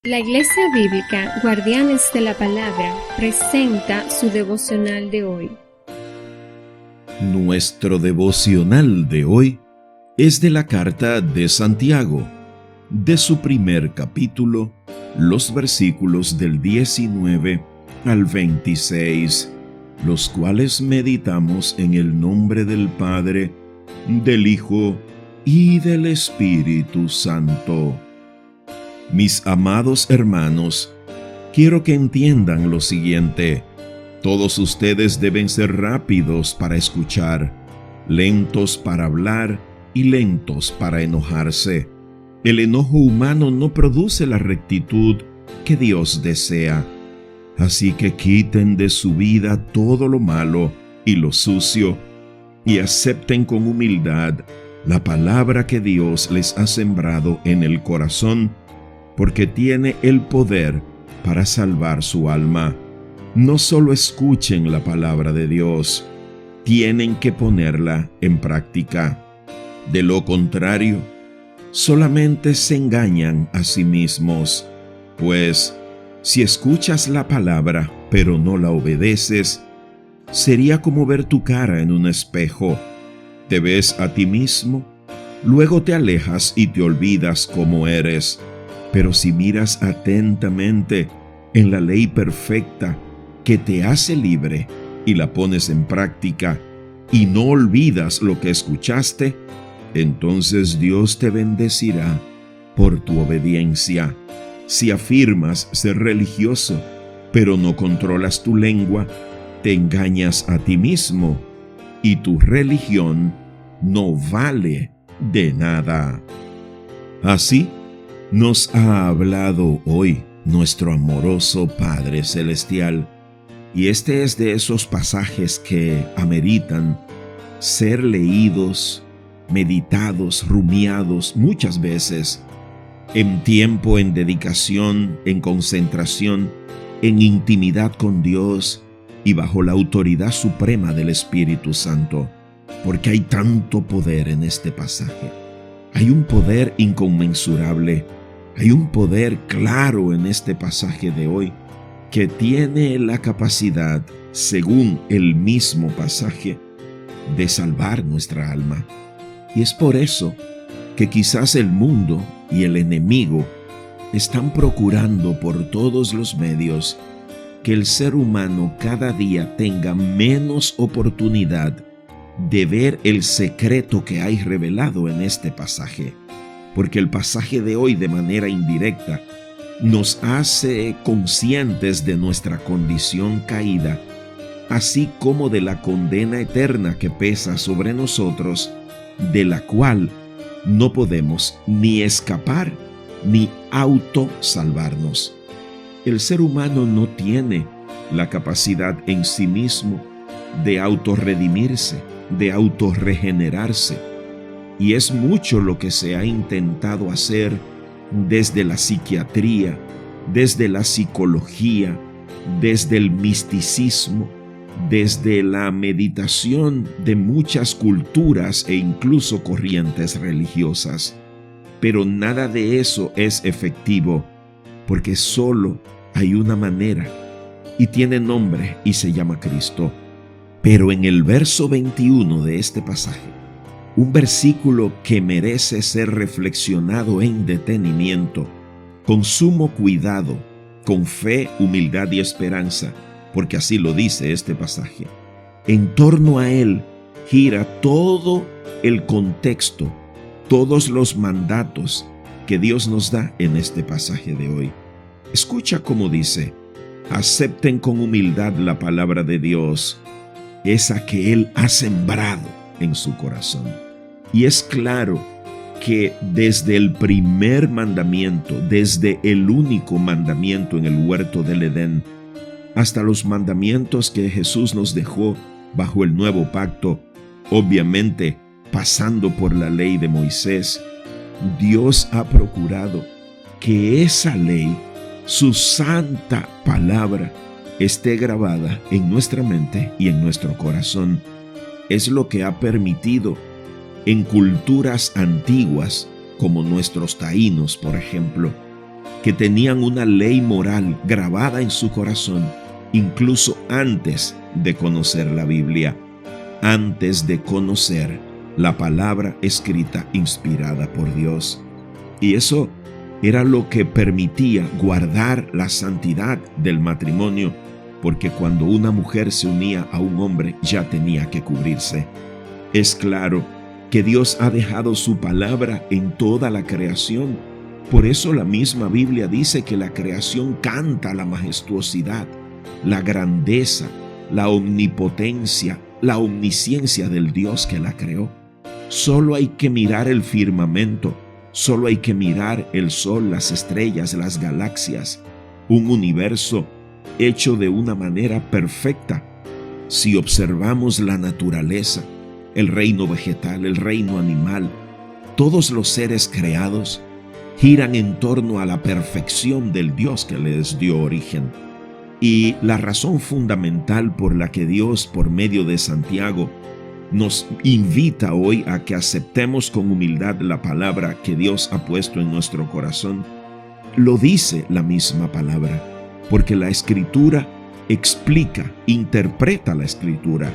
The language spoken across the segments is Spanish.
La Iglesia Bíblica Guardianes de la Palabra presenta su devocional de hoy. Nuestro devocional de hoy es de la carta de Santiago, de su primer capítulo, los versículos del 19 al 26, los cuales meditamos en el nombre del Padre, del Hijo y del Espíritu Santo. Mis amados hermanos, quiero que entiendan lo siguiente. Todos ustedes deben ser rápidos para escuchar, lentos para hablar y lentos para enojarse. El enojo humano no produce la rectitud que Dios desea. Así que quiten de su vida todo lo malo y lo sucio y acepten con humildad la palabra que Dios les ha sembrado en el corazón, porque tiene el poder para salvar su alma. No solo escuchen la palabra de Dios, tienen que ponerla en práctica. De lo contrario, solamente se engañan a sí mismos, pues si escuchas la palabra pero no la obedeces, sería como ver tu cara en un espejo. Te ves a ti mismo, luego te alejas y te olvidas cómo eres. Pero si miras atentamente en la ley perfecta que te hace libre y la pones en práctica y no olvidas lo que escuchaste, entonces Dios te bendecirá por tu obediencia. Si afirmas ser religioso, pero no controlas tu lengua, te engañas a ti mismo y tu religión no vale de nada. Así, nos ha hablado hoy nuestro amoroso Padre Celestial, y este es de esos pasajes que ameritan ser leídos, meditados, rumiados muchas veces, en tiempo, en dedicación, en concentración, en intimidad con Dios y bajo la autoridad suprema del Espíritu Santo, porque hay tanto poder en este pasaje. Hay un poder inconmensurable. Hay un poder claro en este pasaje de hoy que tiene la capacidad, según el mismo pasaje, de salvar nuestra alma. Y es por eso que quizás el mundo y el enemigo están procurando por todos los medios que el ser humano cada día tenga menos oportunidad de ver el secreto que hay revelado en este pasaje. Porque el pasaje de hoy, de manera indirecta, nos hace conscientes de nuestra condición caída, así como de la condena eterna que pesa sobre nosotros, de la cual no podemos ni escapar ni autosalvarnos. El ser humano no tiene la capacidad en sí mismo de autorredimirse, de autorregenerarse. Y es mucho lo que se ha intentado hacer desde la psiquiatría, desde la psicología, desde el misticismo, desde la meditación de muchas culturas e incluso corrientes religiosas. Pero nada de eso es efectivo, porque solo hay una manera, y tiene nombre y se llama Cristo. Pero en el verso 21 de este pasaje, un versículo que merece ser reflexionado en detenimiento, con sumo cuidado, con fe, humildad y esperanza, porque así lo dice este pasaje. En torno a él gira todo el contexto, todos los mandatos que Dios nos da en este pasaje de hoy. Escucha cómo dice: acepten con humildad la palabra de Dios, esa que Él ha sembrado en su corazón. Y es claro que desde el primer mandamiento, desde el único mandamiento en el huerto del Edén, hasta los mandamientos que Jesús nos dejó bajo el nuevo pacto, obviamente pasando por la ley de Moisés, Dios ha procurado que esa ley, su santa palabra, esté grabada en nuestra mente y en nuestro corazón. Es lo que ha permitido en culturas antiguas, como nuestros taínos, por ejemplo, que tenían una ley moral grabada en su corazón, incluso antes de conocer la Biblia, antes de conocer la palabra escrita inspirada por Dios. Y eso era lo que permitía guardar la santidad del matrimonio, porque cuando una mujer se unía a un hombre ya tenía que cubrirse. Es claro que Dios ha dejado su palabra en toda la creación. Por eso la misma Biblia dice que la creación canta la majestuosidad, la grandeza, la omnipotencia, la omnisciencia del Dios que la creó. Solo hay que mirar el firmamento, solo hay que mirar el sol, las estrellas, las galaxias, un universo hecho de una manera perfecta. Si observamos la naturaleza, el reino vegetal, el reino animal, todos los seres creados giran en torno a la perfección del Dios que les dio origen. Y la razón fundamental por la que Dios, por medio de Santiago, nos invita hoy a que aceptemos con humildad la palabra que Dios ha puesto en nuestro corazón, lo dice la misma palabra, porque la Escritura explica, interpreta la Escritura,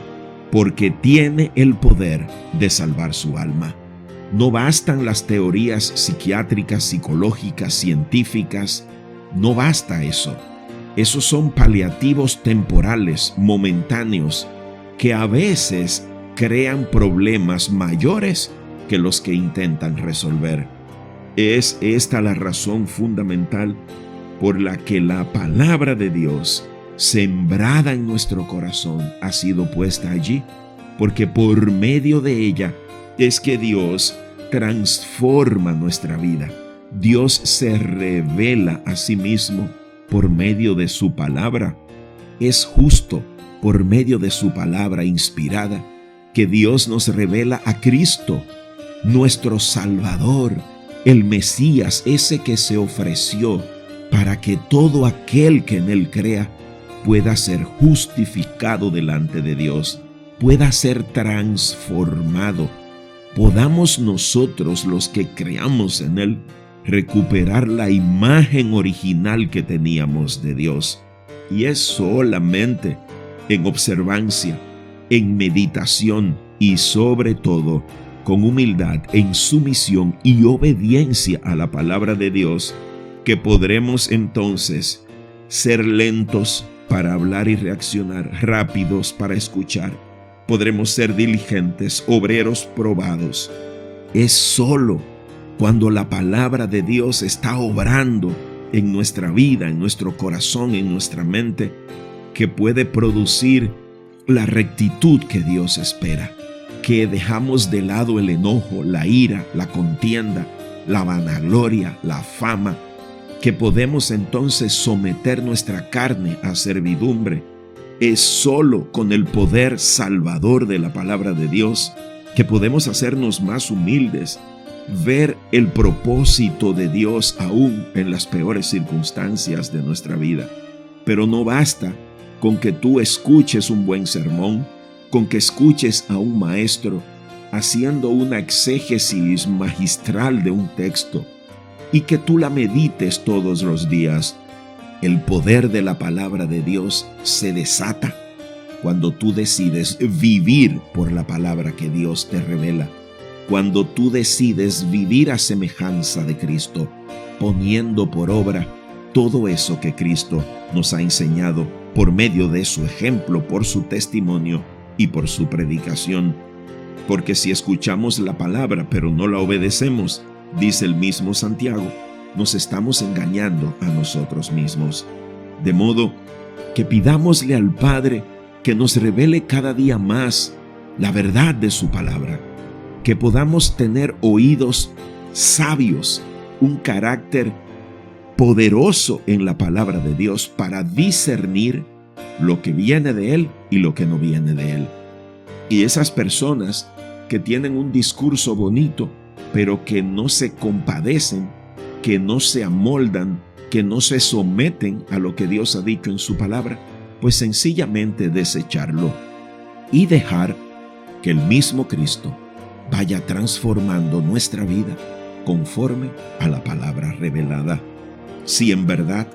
porque tiene el poder de salvar su alma. No bastan las teorías psiquiátricas, psicológicas, científicas, no basta eso. Esos son paliativos temporales, momentáneos, que a veces crean problemas mayores que los que intentan resolver. Es esta la razón fundamental por la que la palabra de Dios, sembrada en nuestro corazón, ha sido puesta allí, porque por medio de ella es que Dios transforma nuestra vida. Dios se revela a sí mismo por medio de su palabra. Es justo por medio de su palabra inspirada que Dios nos revela a Cristo, nuestro Salvador, el Mesías, ese que se ofreció para que todo aquel que en él crea pueda ser justificado delante de Dios, pueda ser transformado. Podamos nosotros, los que creamos en él, recuperar la imagen original que teníamos de Dios. Y es solamente en observancia, en meditación y sobre todo con humildad, en sumisión y obediencia a la palabra de Dios, que podremos entonces ser lentos para hablar y reaccionar, rápidos para escuchar. Podremos ser diligentes, obreros probados. Es solo cuando la palabra de Dios está obrando en nuestra vida, en nuestro corazón, en nuestra mente, que puede producir la rectitud que Dios espera, que dejamos de lado el enojo, la ira, la contienda, la vanagloria, la fama, que podemos entonces someter nuestra carne a servidumbre. Es solo con el poder salvador de la palabra de Dios que podemos hacernos más humildes, ver el propósito de Dios aún en las peores circunstancias de nuestra vida. Pero no basta con que tú escuches un buen sermón, con que escuches a un maestro haciendo una exégesis magistral de un texto y que tú la medites todos los días. El poder de la palabra de Dios se desata cuando tú decides vivir por la palabra que Dios te revela, cuando tú decides vivir a semejanza de Cristo, poniendo por obra todo eso que Cristo nos ha enseñado por medio de su ejemplo, por su testimonio y por su predicación. Porque si escuchamos la palabra pero no la obedecemos, dice el mismo Santiago, nos estamos engañando a nosotros mismos. De modo que pidámosle al Padre que nos revele cada día más la verdad de su palabra, que podamos tener oídos sabios, un carácter poderoso en la palabra de Dios para discernir lo que viene de Él y lo que no viene de Él. Y esas personas que tienen un discurso bonito, pero que no se compadecen, que no se amoldan, que no se someten a lo que Dios ha dicho en su palabra, pues sencillamente desecharlo y dejar que el mismo Cristo vaya transformando nuestra vida conforme a la palabra revelada. Si en verdad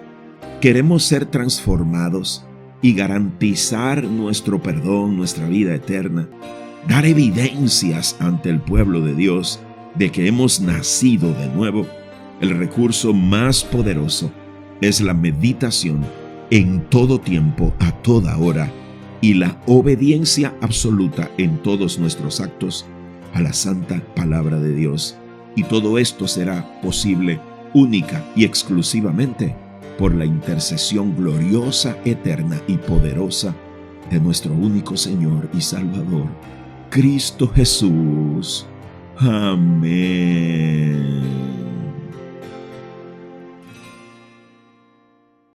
queremos ser transformados y garantizar nuestro perdón, nuestra vida eterna, dar evidencias ante el pueblo de Dios de que hemos nacido de nuevo, el recurso más poderoso es la meditación en todo tiempo, a toda hora, y la obediencia absoluta en todos nuestros actos a la santa palabra de Dios. Y todo esto será posible única y exclusivamente por la intercesión gloriosa, eterna y poderosa de nuestro único Señor y Salvador, Cristo Jesús. Amén.